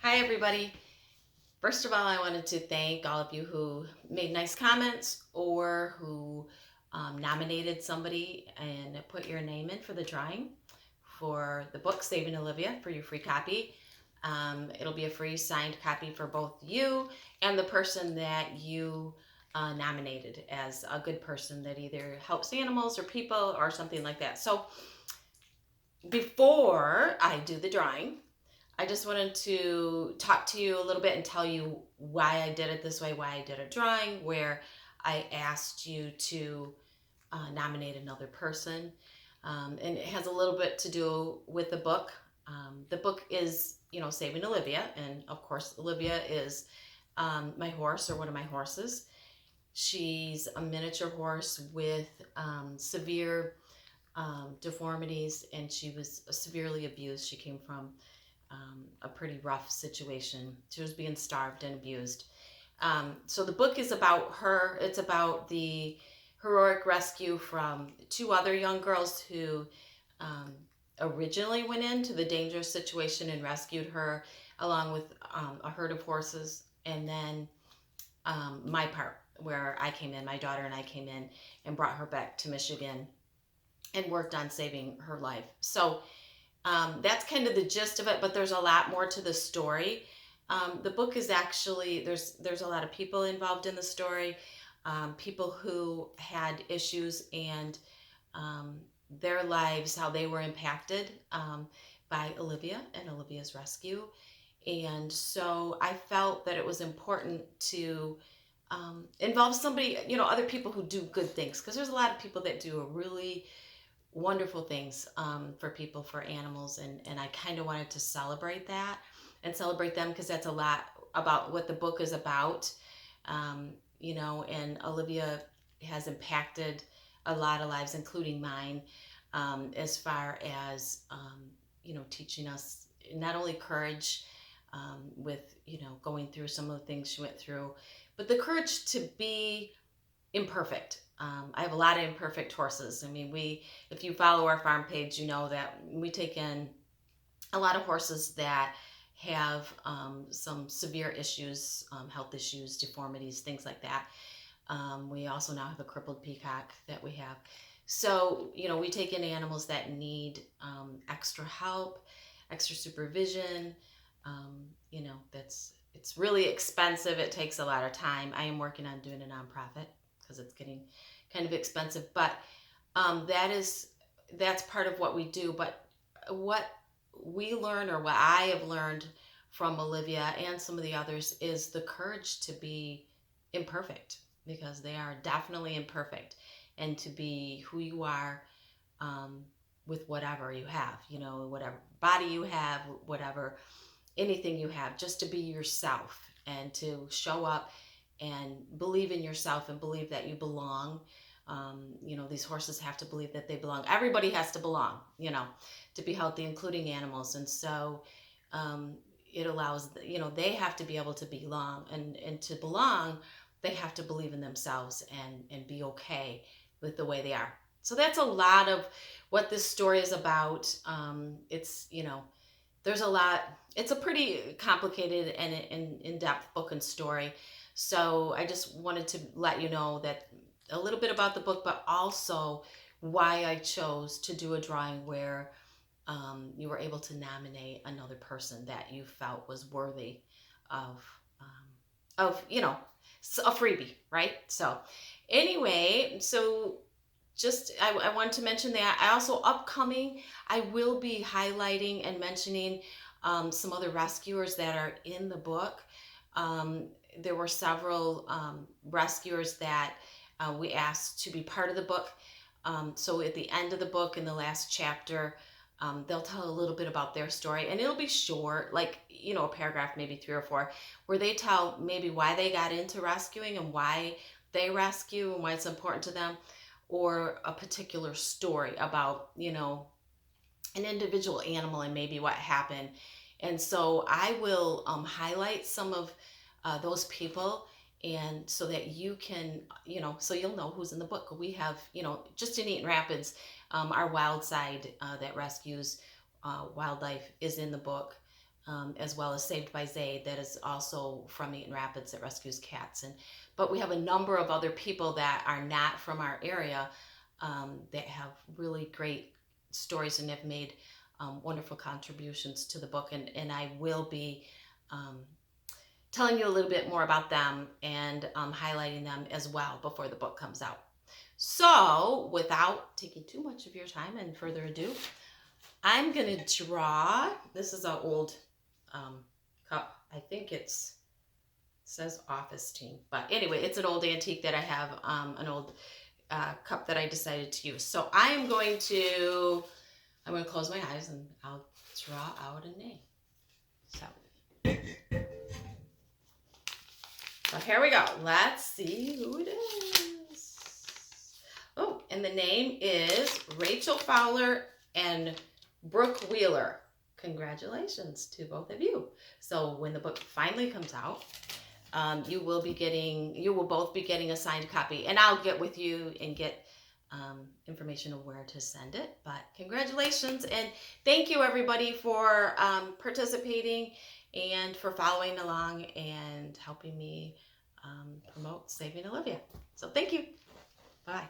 Hi, everybody. First of all, I wanted to thank all of you who made nice comments or who nominated somebody and put your name in for the drawing for the book Saving Olivia for your free copy. It'll be a free signed copy for both you and the person that you nominated as a good person that either helps animals or people or something like that. So before I do the drawing, I just wanted to talk to you a little bit and tell you why I did it this way, why I did a drawing where I asked you to nominate another person. And it has a little bit to do with the book. The book is, Saving Olivia. And of course, Olivia is my horse or one of my horses. She's a miniature horse with severe deformities, and she was severely abused. She came from a pretty rough situation. She was being starved and abused. So the book is about her. It's about the heroic rescue from two other young girls who originally went into the dangerous situation and rescued her along with a herd of horses. And then my part, where I came in, my daughter and I came in and brought her back to Michigan and worked on saving her life. So that's kind of the gist of it, but there's a lot more to the story. The book is actually there's a lot of people involved in the story, people who had issues and their lives, how they were impacted by Olivia and Olivia's rescue. And so I felt that it was important to involve somebody, other people who do good things, because there's a lot of people that do a really wonderful things for people, for animals, and I kind of wanted to celebrate that and celebrate them because that's a lot about what the book is about. And Olivia has impacted a lot of lives, including mine, as far as teaching us not only courage with going through some of the things she went through, but the courage to be imperfect. I have a lot of imperfect horses. I mean, if you follow our farm page, you know that we take in a lot of horses that have some severe issues, health issues, deformities, things like that. We also now have a crippled peacock that we have. So, we take in animals that need extra help, extra supervision. It's really expensive. It takes a lot of time. I am working on doing a nonprofit because it's getting kind of expensive, but that's part of what we do. But what we learn, or what I have learned from Olivia and some of the others, is the courage to be imperfect, because they are definitely imperfect, and to be who you are with whatever you have, whatever body you have, whatever anything you have, just to be yourself and to show up and believe in yourself and believe that you belong. These horses have to believe that they belong. Everybody has to belong, to be healthy, including animals. And so it allows, they have to be able to belong, and to belong, they have to believe in themselves and be okay with the way they are. So that's a lot of what this story is about. It's, there's a lot. It's a pretty complicated and in-depth book and story. So I just wanted to let you know that a little bit about the book, but also why I chose to do a drawing where you were able to nominate another person that you felt was worthy of a freebie, right? So anyway, so just I wanted to mention that. I also, upcoming, I will be highlighting and mentioning some other rescuers that are in the book. There were several rescuers that we asked to be part of the book. So at the end of the book, in the last chapter, they'll tell a little bit about their story, and it'll be short, like, a paragraph, maybe 3 or 4, where they tell maybe why they got into rescuing and why they rescue and why it's important to them, or a particular story about, an individual animal and maybe what happened. And so I will highlight some of those people, and so that you can, so you'll know who's in the book. We have, just in Eaton Rapids, our wild side that rescues wildlife is in the book. as well as Saved by Zay, that is also from Eaton Rapids, that rescues cats. But we have a number of other people that are not from our area that have really great stories and have made wonderful contributions to the book. And I will be telling you a little bit more about them and highlighting them as well before the book comes out. So without taking too much of your time and further ado, I'm going to draw. This is an old cup. I think it says Office Team. But anyway, it's an old antique that I have, an old cup that I decided to use. So I'm going to close my eyes and I'll draw out a name. So here we go. Let's see who it is. Oh, and the name is Rachel Fowler and Brooke Wheeler. Congratulations to both of you. So when the book finally comes out, you will both be getting a signed copy, and I'll get with you and get information of where to send it. But congratulations, and thank you everybody for participating and for following along and helping me promote Saving Olivia. So thank you. Bye.